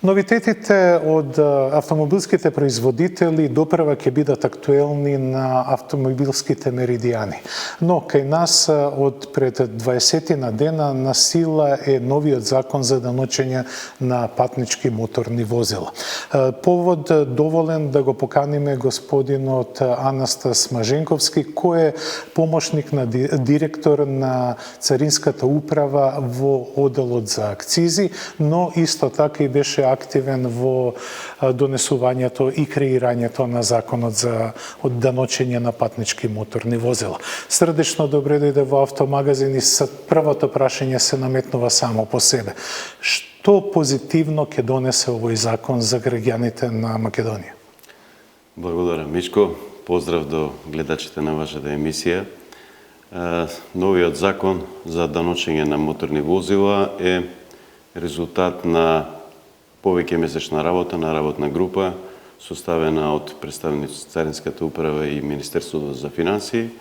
Новитетите од автомобилските производители допрва ќе бидат актуелни на автомобилските меридијани. Но кај нас од пред 20 на дена на сила е новиот закон за даночење на патнички моторни возила. Повод доволен да го поканиме господинот Анастас Маженковски, кој е помошник на директор на Царинската управа во оделот за акцизи, но исто така и беше активен во донесувањето и креирањето на законот за даночење на патнички моторни возила. Срдечно добре дојде во Автомагазин и првото прашање се наметнува само по себе. Што позитивно ќе донесе овој закон за граѓаните на Македонија? Благодарам, Мишко. Поздрав до гледачите на вашата емисија. Новиот закон за даночење на моторни возила е резултат на повеќе месечна работа на работна група, составена од представници Царинската управа и Министерството за финансии,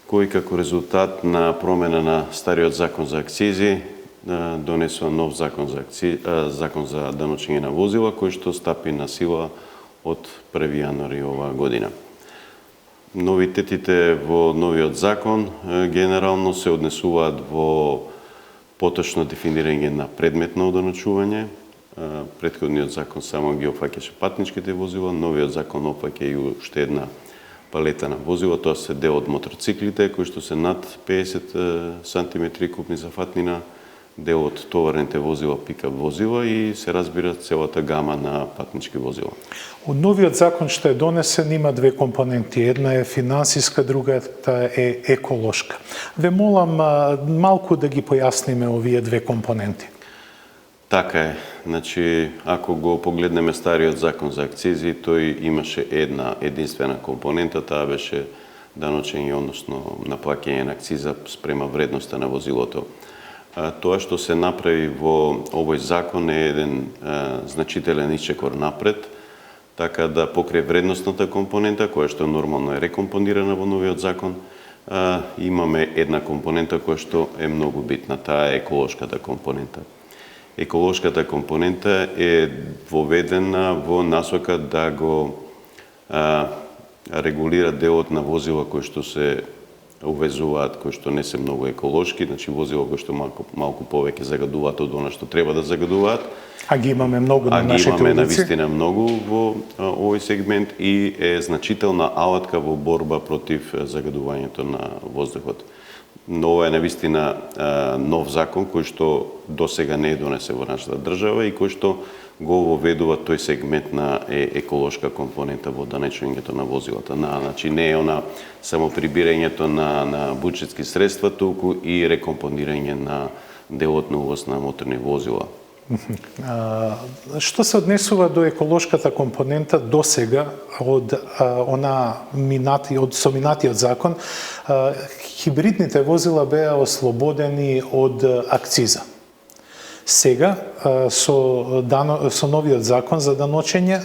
кој како резултат на промена на стариот закон за акцизи донесува нов закон за даночење на возила, кој што стапи на сила од 1 јануари оваа година. Новитетите во новиот закон генерално се однесуваат во поточно дефинирање на предмет на оданочување. Претходниот закон само ги опфаќаше патничките возила, новиот закон опфаќа и уште една палета на возила, тоа се дел од мотоциклите кои што се над 50 сантиметри купни зафатнина, дел од товарните возила, пикап возила и се разбира целата гама на патнички возила. Од новиот закон што е донесен има две компоненти. Една е финансиска, другата е еколошка. Ве молам малку да ги појасниме овие две компоненти. Така е. Значи, ако го погледнеме стариот закон за акцизи, тој имаше една единствена компонента, таа беше даночење, односно наплаќање на акциза спрема вредноста на возилото. Тоа што се направи во овој закон е еден значителен исчекор напред, така да покрај вредностната компонента, која што нормално е рекомпонирана во новиот закон, имаме една компонента која што е многу битна, таа е еколошката компонента. Еколошката компонента е воведена во насока да го регулира делот на возила кои што се увезуваат, кои што не се многу еколошки, значи возила кои што малку повеќе загадуваат од она што треба да загадуваат. А ги имаме многу на нашите улици. А ги имаме навистина многу во овој сегмент и е значителна алатка во борба против загадувањето на воздухот. Но ова е навистина нов закон кој што досега не е донесе во нашата држава и кој што го воведува тој сегмент на еколошка компонента во данечењето на возилата. Значи не е она само прибирањето на бучетски средства, туку и рекомпонирање на делот на увоз на моторни возила. Што се однесува до еколошката компонента досега од со минатиот закон, хибридните возила беа ослободени од акциза. Сега, со новиот закон за даночење,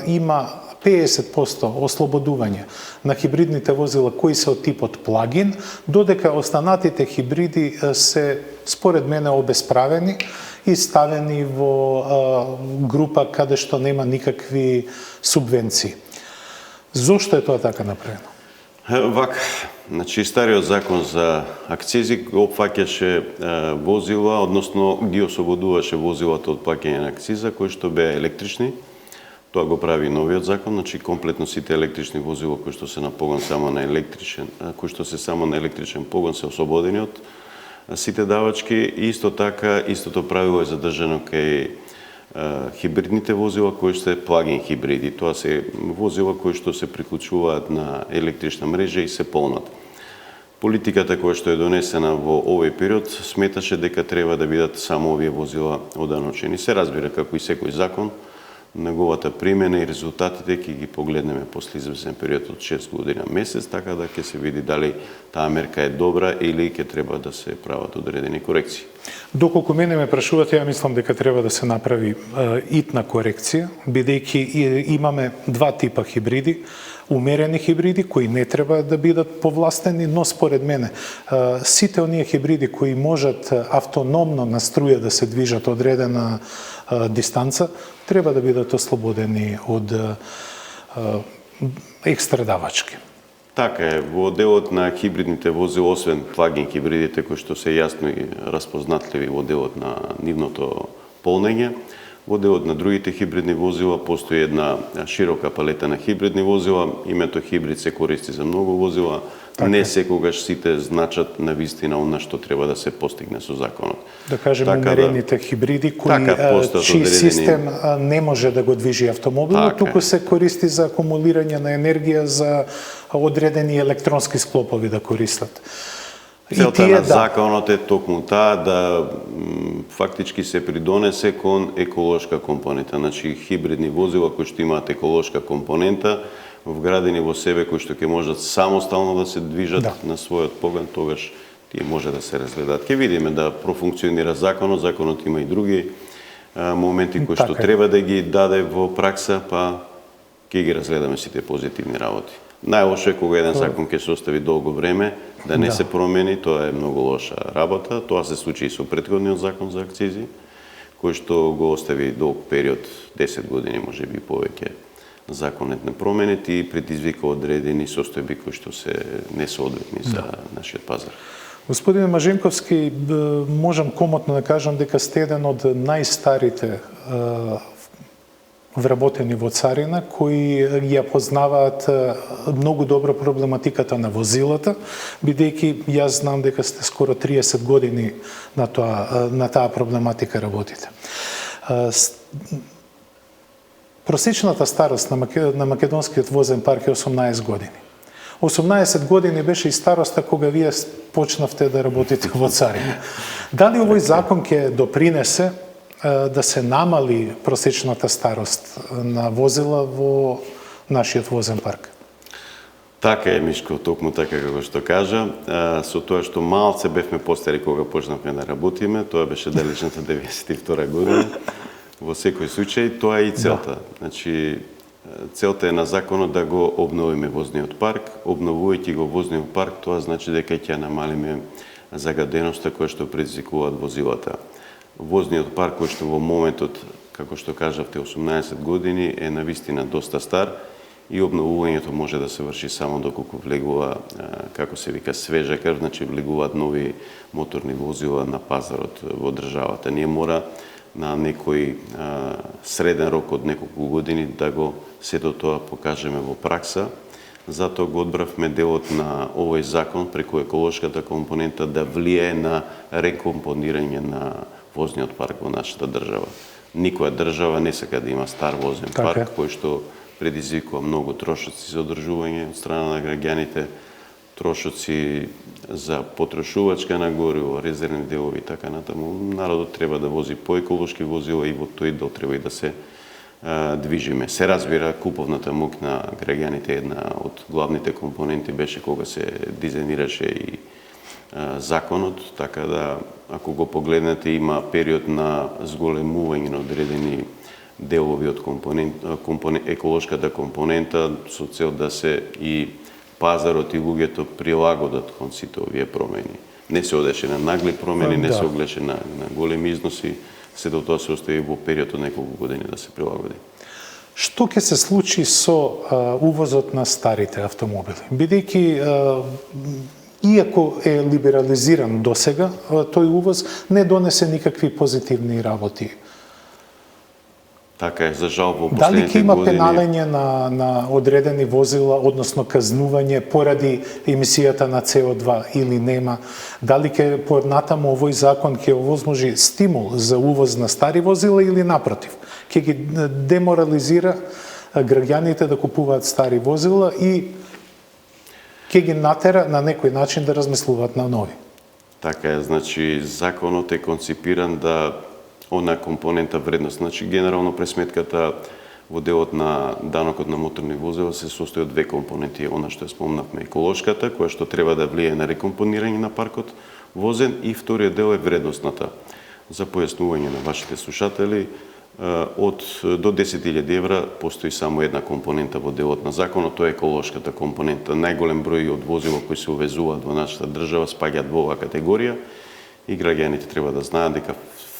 има 50% ослободување на хибридните возила кои се од типот плагин, додека останатите хибриди се, според мене, обесправени и ставени во група каде што нема никакви субвенции. Зошто е тоа така направено? Вака, значи стариот закон за акцизи го опфаќаше возила, односно ги ослободуваше возилата од плаќање на акциза кои што беа електрични. Тоа го прави новиот закон, значи комплетно сите електрични возила кои што се на погон само на електричен, кои што се само на електричен погон се ослободени од сите давачки. Исто така, истото правило е задржано кај хибридните возила кои се плагин хибриди. Тоа се возила кои што се приклучуваат на електрична мрежа и се полнат. Политиката која што е донесена во овој период сметаше дека треба да бидат само овие возила оданочени. Се разбира, како и секој закон, неговата примена и резултатите ќе ги погледнеме после извесен период од 6 година месец, така да ќе се види дали таа мерка е добра или ќе треба да се прават одредени корекции. Доколку мене ме прашувате, ја мислам дека треба да се направи итна корекција, бидејќи имаме два типа хибриди. умерени хибриди кои не треба да бидат повластени, но според мене сите оние хибриди кои можат автономно на струја да се движат одредена дистанца, треба да бидат ослободени од екстра давачки. Така е, во делот на хибридните возила, освен плагин хибридите кои што се јасно и распознатливи во делот на нивното полнење, во делот на другите хибридни возила постои една широка палета на хибридни возила. Името хибрид се користи за многу возила. Така. Не секогаш сите значат на вистина она што треба да се постигне со законот. Да кажем, Така умерените хибриди кои постојат чиј одредени- систем не може да го движи автомобилот, Така е. туку се користи за акумулирање на енергија за одредени електронски склопови да користат. Целта на законот е токму таа да фактички се придонесе кон еколошка компонента. Значи хибридни возила кои што имаат еколошка компонента, вградени во себе, кои што ќе можат самостално да се движат на својот погон, тогаш тие може да се разгледаат. Ќе видиме да профункционира законот. Законот има и други моменти кои што Така е. треба да ги даде во пракса, па ќе ги разгледаме сите позитивни работи. Најлошо е кога еден закон ќе се остави долго време, да не се промени, тоа е многу лоша работа. Тоа се случи и со претходниот закон за акцизи, кој што го остави долг период, 10 години, можеби повеќе, законот не променет и предизвика одредени состојби кои што се несоодветни за нашиот пазар. Господине Мажинковски, можам комотно да кажам дека сте еден од најстарите вработени во царина, кои ја познаваат многу добро проблематиката на возилата, бидејќи јас знам дека сте скоро 30 години на таа проблематика работите. Просечната старост на македонскиот возен парк е 18 години. 18 години беше и староста кога вие почнавте да работите во царина. Дали овој закон ќе допринесе да се намали просечната старост на возила во нашиот возен парк? Така е, Мишко, токму така како што кажа. Со тоа што малце бевме постари кога почнавме да работиме, тоа беше далечната 92 година. Во секој случај, тоа е и целта. Значи, целта е на законот да го обновиме возниот парк. Обновувајќи го возниот парк, тоа значи дека ќе намалиме загаденоста која што предизвикуваат возилата. Возниот парк кој што во моментот, како што кажавте, 18 години е навистина доста стар и обновувањето може да се врши само доколку влегува, како се вика, свежа крв, значи влегуваат нови моторни возила на пазарот во државата. Ние мора на некој среден рок од неколку години да го сето тоа покажеме во пракса. Затоа го одбравме делот на овој закон преку еколошката компонента да влијае на рекомпонирање на возниот парк во нашата држава. Никоја држава не сака да има стар возен парк, кој што предизвикува многу трошоци за одржување од страна на граѓаните, трошоци за потрошувачка на гориво, резервни делови и така натаму. Народот треба да вози поеколошки возила и во тој дел треба и да се движиме. Се разбира, куповната моќ на граѓаните една од главните компоненти беше кога се дизајнираше и законот, така да ако го погледнете има период на зголемување на одредени делови од еколошката компонента со цел да се и пазарот и луѓето прилагодат кон сите овие промени. Не се одеше на нагли промени, не се оглеше на големи износи, сето тоа се остави во период од неколку години да се прилагоди. Што ќе се случи со увозот на старите автомобили? Бидејќи иако е либерализиран досега, тој увоз не донесе никакви позитивни работи. Така е, за жал во Дали последните ќе има години... пеналење на одредени возила, односно казнување поради емисијата на CO2 или нема? Дали ќе понатаму овој закон ќе овозможи стимул за увоз на стари возила или напротив? Ќе ги деморализира граѓаните да купуваат стари возила и ќе ги натера на некој начин да размислуваат на нови? Така е, значи законот е конципиран да она компонента вредност. Значи, генерално пресметката во делот на данокот на моторни возила се состои од две компоненти. Она што ја спомнавме, еколошката, која што треба да влијае на рекомпонирање на паркот возен, и вториот дел е вредностната. За појаснување на вашите слушатели, од до 10.000 евра постои само една компонента во делот на законот, тоа е еколошката компонента. Најголем број од возила кои се увезуваат во нашата држава спаѓаат во оваа категорија и граѓаните треба да знаат дека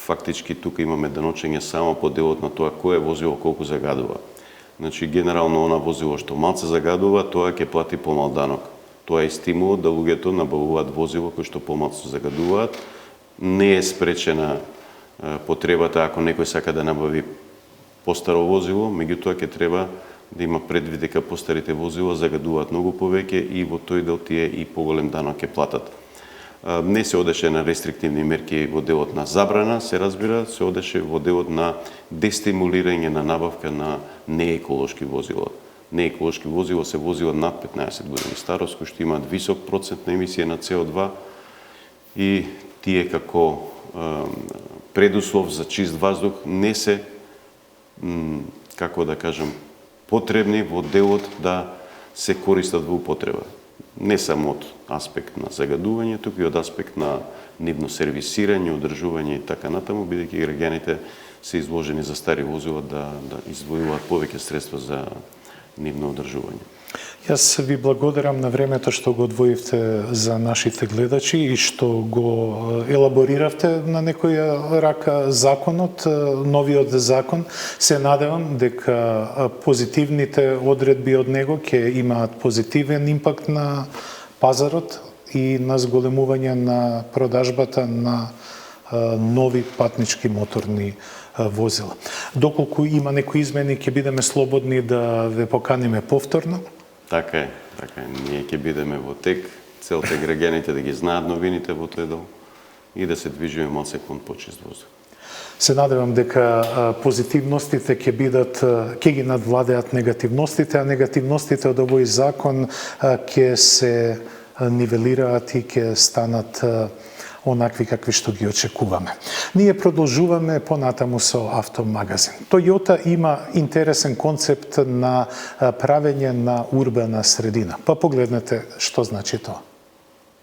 фактички тука имаме даночење само по делот на тоа кое возило колку загадува. Значи генерално она возило што малце загадува, тоа ќе плати помал данок. Тоа е стимул да луѓето набавуваат возила кои што помалку загадуваат. Не е спречена потребата ако некој сака да набави постаро возило, меѓутоа ќе треба да има предвид дека постарите возила загадуваат многу повеќе и во тој дел тие и поголем данок ќе платат. Не се одеше на рестриктивни мерки во делот на забрана, се разбира, се одеше во делот на дестимулирање на набавка на нееколошки возила. Нееколошки возила се возила над 15 години старост, кои што имаат висок процент на емисија на CO2 и тие како предуслов за чист воздух не се, како да кажам, потребни во делот да се користат во употреба. Не само од аспект на загадување, туку и од аспект на нивно сервисирање, одржување и така натаму, бидејќи граѓаните се изложени за стари возила да издвојуваат повеќе средства за нивно одржување. Јас ви благодарам на времето што го одвоивте за нашите гледачи и што го елабориравте на некоја рака законот, новиот закон. Се надевам дека позитивните одредби од него ќе имаат позитивен импакт на пазарот и на зголемување на продажбата на нови патнички моторни возила. Доколку има некои измени, ќе бидеме слободни да ве поканиме повторно. Така е. Ние ќе бидеме во тек. Целта е граѓаните да ги знаат новините во тој дел и да се движиме малце кон почист воздух. Се надевам дека позитивностите ќе ги надвладеат негативностите, а негативностите од овој закон ќе се нивелираат и ќе станат онакви какви што ги очекуваме. Ние продолжуваме понатаму со Автомагазин. Toyota има интересен концепт на правење на урбана средина. Па погледнете што значи тоа.